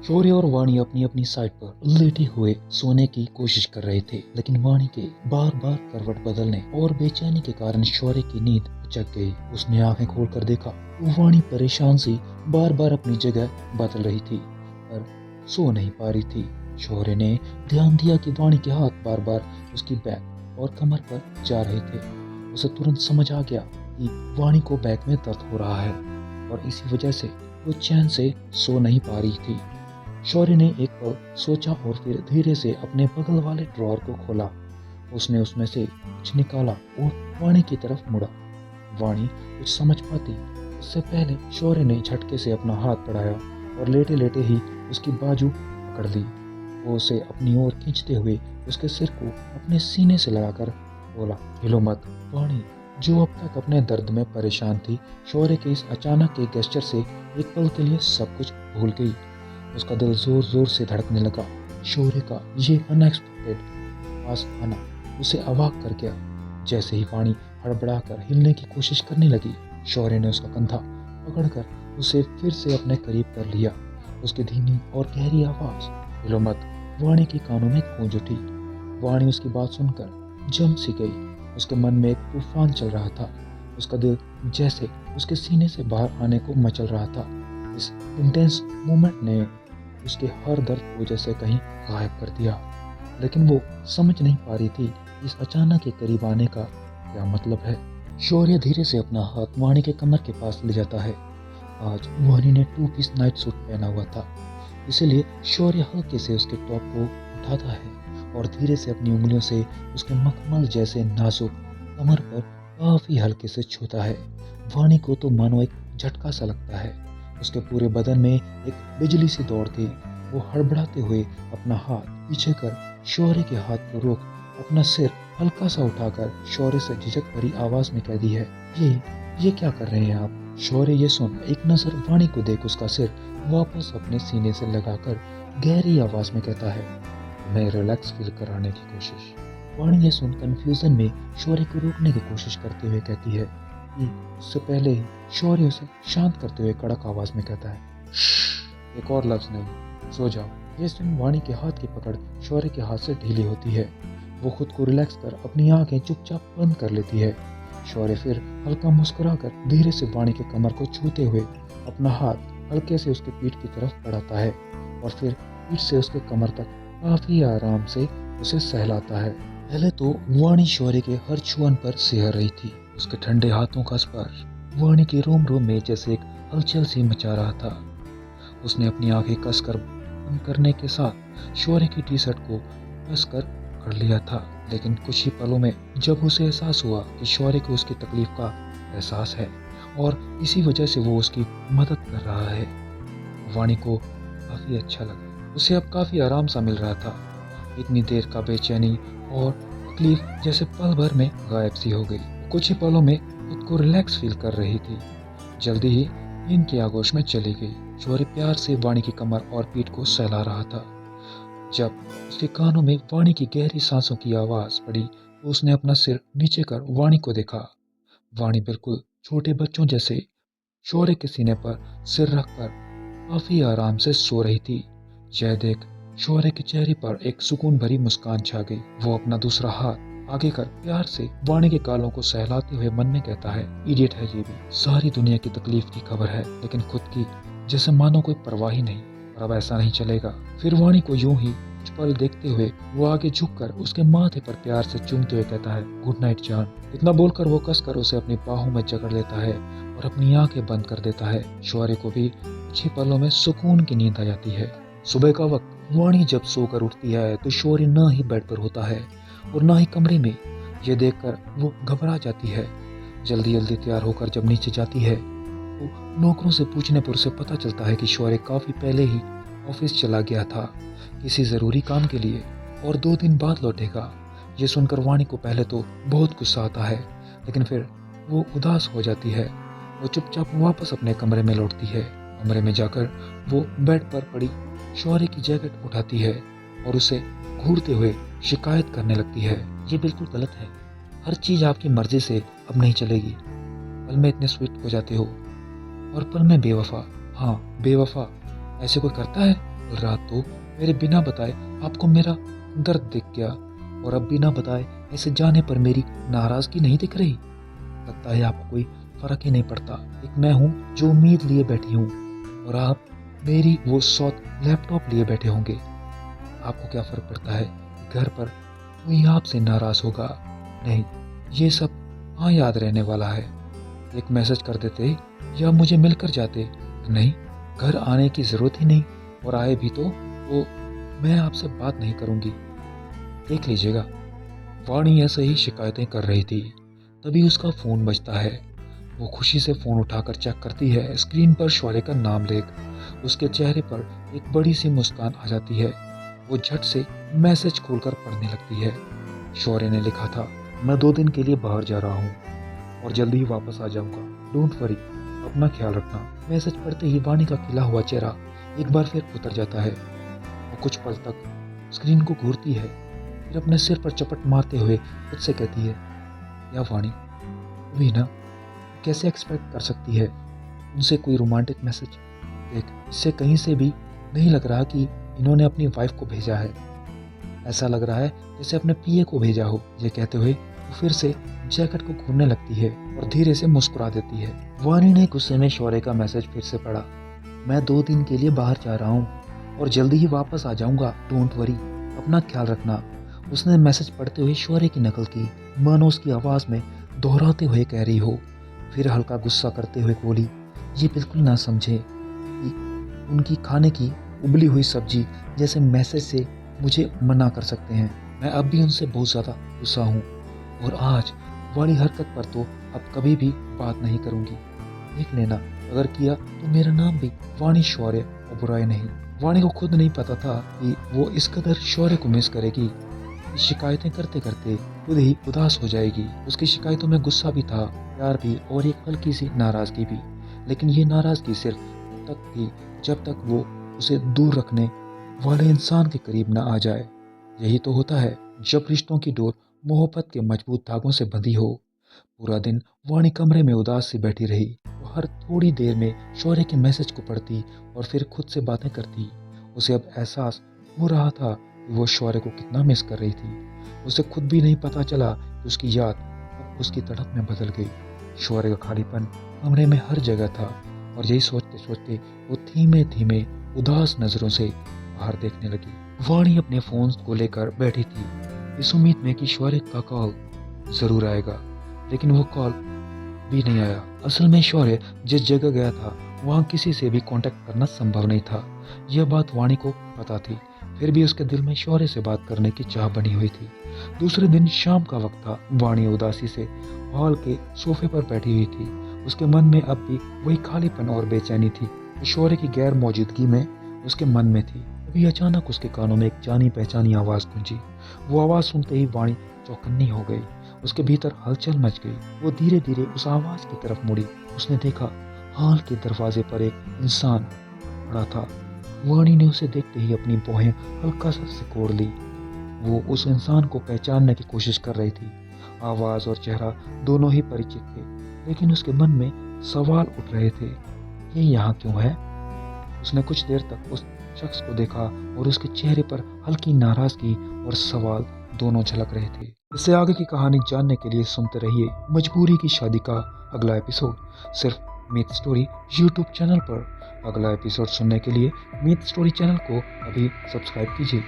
शौर्य और वाणी अपनी अपनी साइड पर लेटे हुए सोने की कोशिश कर रहे थे, लेकिन वाणी के बार बार करवट बदलने और बेचैनी के कारण शौर्य की नींद उचक गई। उसने आंखें खोलकर देखा तो वाणी परेशान सी बार बार अपनी जगह बदल रही थी, पर सो नहीं पा रही थी। शौर्य ने ध्यान दिया कि वाणी के हाथ बार बार उसकी बैक और कमर पर जा रहे थे। उसे तुरंत समझ आ गया कि वाणी को बैक में दर्द हो रहा है और इसी वजह से वो चैन से सो नहीं पा रही थी। शौर्य ने एक पल सोचा और फिर धीरे से अपने बगल वाले ड्रॉर को खोला। उसने उसमें से कुछ निकाला और वाणी की तरफ मुड़ा। वाणी कुछ समझ पाती उससे पहले शौर्य ने झटके से अपना हाथ बढ़ाया और लेटे लेटे ही उसकी बाजू पकड़ ली। वो उसे अपनी ओर खींचते हुए उसके सिर को अपने सीने से लगाकर बोला, हिलो मत। वाणी, जो अब तक अपने दर्द में परेशान थी, शौर्य के इस अचानक के गेस्चर से एक पल के लिए सब कुछ भूल गई। उसका दिल जोर जोर से धड़कने लगा। शौर्य का ये अनएक्सपेक्टेड पास आना उसे अवाक कर गया। जैसे ही वाणी हड़बड़ाकर हिलने की कोशिश करने लगी, शौर्य ने उसका कंधा पकड़कर उसे फिर से अपने करीब कर लिया। उसकी धीमी और गहरी आवाज, हिलो मत, वाणी के कानों में गूंज उठी। वाणी उसकी बात सुनकर जम सी गई। उसके मन में एक तूफान चल रहा था। उसका दिल जैसे उसके सीने से बाहर आने को मचल रहा था। इस इंटेंस मोमेंट ने उसके हर दर्द को जैसे कहीं गायब कर दिया, लेकिन वो समझ नहीं पा रही थी इस अचानक के करीब आने का क्या मतलब है। शौर्य धीरे से अपना हाथ वाणी के कमर के पास ले जाता है। आज वाणी ने 2 पीस नाइट सूट पहना हुआ था, इसीलिए शौर्य हल्के से उसके टॉप को उठाता है और धीरे से अपनी उंगलियों से उसके मखमल जैसे नाजुक कमर पर काफी हल्के से छूता है। वाणी को तो मानो एक झटका सा लगता है। उसके पूरे बदन में एक बिजली सी दौड़ती। वो हड़बड़ाते हुए अपना हाथ पीछे कर शौर्य के हाथ को रोक अपना सिर हल्का सा उठाकर शौर्य से झिझक भरी आवाज में कहती है, ये क्या कर रहे हैं आप? शौर्य ये सुन एक नजर वाणी को देख उसका सिर वापस अपने सीने से लगाकर गहरी आवाज में कहता है, मैं रिलैक्स फील कराने की कोशिश। वाणी ये सुन कंफ्यूजन में शौर्य को रोकने की कोशिश करते हुए कहती है कि उससे पहले ही शौर्य उसे शांत करते हुए कड़क आवाज में कहता है, एक और लफ्ज नहीं, सो जाओ। ये सुन वाणी के हाथ की पकड़ शौर्य के हाथ से ढीली होती है। वो खुद को रिलैक्स कर अपनी आंखें चुपचाप बंद कर लेती है। शौर्य फिर हल्का मुस्कुराकर धीरे से वाणी के कमर को छूते हुए अपना हाथ हल्के से उसके पीठ की तरफ बढ़ाता है और फिर पीठ से उसके कमर तक काफी आराम से उसे सहलाता है। पहले तो वाणी शौर्य के हर छुअन पर सिहर रही थी। उसके ठंडे हाथों का स्पर्श वाणी के रोम रोम में जैसे एक हलचल सी मचा रहा था। उसने अपनी आंखें कसकर बंद करने के साथ शौर्य की टी शर्ट को कसकर पकड़ लिया था, लेकिन कुछ ही पलों में जब उसे एहसास हुआ कि शौर्य को उसकी तकलीफ का एहसास है और इसी वजह से वो उसकी मदद कर रहा है, वाणी को काफी अच्छा लगा। उसे अब काफी आराम सा मिल रहा था। इतनी देर का बेचैनी और तकलीफ जैसे पल भर में गायब सी हो गई। कुछ ही पलों में खुद को रिलैक्स फील कर रही थी। जल्दी ही नींद की आगोश में चली गई। शौर्य प्यार से वाणी की कमर और पीठ को सहला रहा था। जब उसके कानों में वाणी की गहरी सांसों की आवाज पड़ी तो उसने अपना सिर नीचे कर वाणी को देखा। वाणी बिल्कुल छोटे बच्चों जैसे शौर्य के सीने पर सिर रखकर काफी आराम से सो रही थी। यह देख शौर्य के चेहरे पर एक सुकून भरी मुस्कान छा गई। वो अपना दूसरा हाथ आगे कर प्यार से वाणी के गालों को सहलाते हुए मन में कहता है, इडियट है ये भी, सारी दुनिया की तकलीफ की खबर है लेकिन खुद की जैसे मानो कोई परवाह ही नहीं। और अब ऐसा नहीं चलेगा। फिर वाणी को यूं ही कुछ पल देखते हुए वो आगे झुककर उसके माथे पर प्यार से चूमते हुए कहता है, गुड नाइट जान। इतना बोलकर वो कसकर उसे अपनी बाहों में जकड़ लेता है और अपनी आंखें बंद कर देता है। शौर्य को भी कुछ ही पलों में सुकून की नींद आ जाती है। सुबह का वक्त वाणी जब सोकर उठती है तो शौर्य न ही बेड पर होता है और न ही कमरे में। यह देखकर वो घबरा जाती है। जल्दी जल्दी तैयार होकर जब नीचे जाती है तो नौकरों से पूछने पर उसे पता चलता है कि शौर्य काफी पहले ही ऑफिस चला गया था किसी जरूरी काम के लिए और 2 दिन बाद लौटेगा। ये सुनकर वाणी को पहले तो बहुत गुस्सा आता है, लेकिन फिर वो उदास हो जाती है। वो चुपचाप वापस अपने कमरे में लौटती है। कमरे में जाकर वो बेड पर पड़ी शौर्य की जैकेट उठाती है और उसे घूरते हुए शिकायत करने लगती है, ये बिल्कुल गलत है। हर चीज आपकी मर्जी से अब नहीं चलेगी। पल में इतने स्वीट हो जाते हो और पल में बेवफा। हाँ बेवफा, ऐसे कोई करता है? कल रात तो मेरे बिना बताए आपको मेरा दर्द दिख गया और अब बिना बताए ऐसे जाने पर मेरी नाराजगी नहीं दिख रही। लगता है आपको कोई फर्क ही नहीं पड़ता। एक मैं हूँ जो उम्मीद लिए बैठी हूँ और आप मेरी वो सौत लैपटॉप लिए बैठे होंगे। आपको क्या फर्क पड़ता है कि घर पर कोई आपसे नाराज होगा? नहीं, ये सब हाँ याद रहने वाला है। एक मैसेज कर देते या मुझे मिलकर जाते। नहीं, घर आने की जरूरत ही नहीं और आए भी तो मैं आपसे बात नहीं करूंगी। देख लीजिएगा। वाणी ऐसे ही शिकायतें कर रही थी, तभी उसका फोन बजता है। वो खुशी से फोन उठाकर चेक करती है। स्क्रीन पर शौर्य का नाम लेख उसके चेहरे पर एक बड़ी सी मुस्कान आ जाती है। वो झट से मैसेज खोलकर पढ़ने लगती है। शौर्य ने लिखा था, मैं 2 दिन के लिए बाहर जा रहा हूँ और जल्दी ही वापस आ जाऊंगा। डोंट वरी, अपना ख्याल रखना। मैसेज पढ़ते ही वाणी का खिला हुआ चेहरा एक बार फिर उतर जाता है। वो कुछ पल तक स्क्रीन को घूरती है, फिर अपने सिर पर चपट मारते हुए खुद से कहती है, या वाणी, भी ना कैसे एक्सपेक्ट कर सकती है उनसे कोई रोमांटिक मैसेज? देख, इससे कहीं से भी नहीं लग रहा कि इन्होंने अपनी वाइफ को भेजा है। ऐसा लग रहा है जैसे अपने पीए को भेजा हो। ये कहते हुए वो फिर से जैकेट को घूरने लगती है और धीरे से मुस्कुरा देती है। वाणी ने गुस्से में शौर्य का मैसेज फिर से पढ़ा, मैं 2 दिन के लिए बाहर जा रहा हूँ और जल्दी ही वापस आ जाऊंगा। डोंट वरी, अपना ख्याल रखना। उसने मैसेज पढ़ते हुए शौर्य की नकल की, मानो उसकी आवाज में दोहराते हुए कह रही हो। फिर हल्का गुस्सा करते हुए बोली, ये बिल्कुल ना समझे कि उनकी खाने की उबली हुई सब्जी जैसे मैसेज से मुझे मना कर सकते हैं। मैं अब भी उनसे बहुत ज़्यादा गुस्सा हूँ और आज वाली हरकत पर तो अब कभी भी बात नहीं करूँगी। देख लेना, अगर किया तो मेरा नाम भी वाणी शौर्य और बुराई नहीं। वाणी को खुद नहीं पता था कि वो इस कदर शौर्य को मिस करेगी। शिकायतें करते करते खुद ही उदास हो जाएगी। उसकी शिकायतों में गुस्सा भी था, प्यार भी और एक हल्की सी नाराजगी भी। लेकिन ये नाराजगी सिर्फ तब तक थी जब तक वो उसे दूर रखने वाले इंसान के करीब न आ जाए। यही तो होता है जब रिश्तों की डोर मोहब्बत के मजबूत धागों से बंधी हो। पूरा दिन वाणी कमरे में उदास सी बैठी रही। वो हर थोड़ी देर में शौर्य के मैसेज को पढ़ती और फिर खुद से बातें करती। उसे अब एहसास हो रहा था कि वो शौर्य को कितना मिस कर रही थी। उसे खुद भी नहीं पता चला कि उसकी याद अब उसकी तड़प में बदल गई। शौर्य का खालीपन कमरे में हर जगह था और यही सोचते सोचते वो धीमे धीमे उदास नजरों से बाहर देखने लगी। वाणी अपने फोन को लेकर बैठी थी, इस उम्मीद में कि शौर्य का कॉल जरूर आएगा, लेकिन वो कॉल भी नहीं आया। असल में शौर्य जिस जगह गया था वहाँ किसी से भी कांटेक्ट करना संभव नहीं था। यह बात वाणी को पता थी, फिर भी उसके दिल में शौर्य से बात करने की चाह बनी हुई थी। दूसरे दिन शाम का वक्त था। वाणी उदासी से हॉल के सोफे पर बैठी हुई थी। उसके मन में अब भी वही खालीपन और बेचैनी थी। शौर्य की गैर मौजूदगी में उसके मन में थी। अभी अचानक उसके कानों में एक जानी पहचानी आवाज गूंजी। वो आवाज सुनते ही वाणी चौकन्नी हो गई। उसके भीतर हलचल मच गई। वो धीरे धीरे उस आवाज की तरफ मुड़ी। उसने देखा हॉल के दरवाजे पर एक इंसान खड़ा था। वाणी ने उसे देखते ही अपनी भौहें हल्का सा सिकोड़ ली। वो उस इंसान को पहचानने की कोशिश कर रही थी। आवाज और चेहरा दोनों ही परिचित थे, लेकिन उसके मन में सवाल उठ रहे थे। ये यहाँ क्यों है? उसने कुछ देर तक उस शख्स को देखा और उसके चेहरे पर हल्की नाराजगी और सवाल दोनों झलक रहे थे। इससे आगे की कहानी जानने के लिए सुनते रहिए मजबूरी की शादी का अगला एपिसोड, सिर्फ मिथ स्टोरी यूट्यूब चैनल पर। अगला एपिसोड सुनने के लिए मिथ स्टोरी चैनल को अभी सब्सक्राइब कीजिए।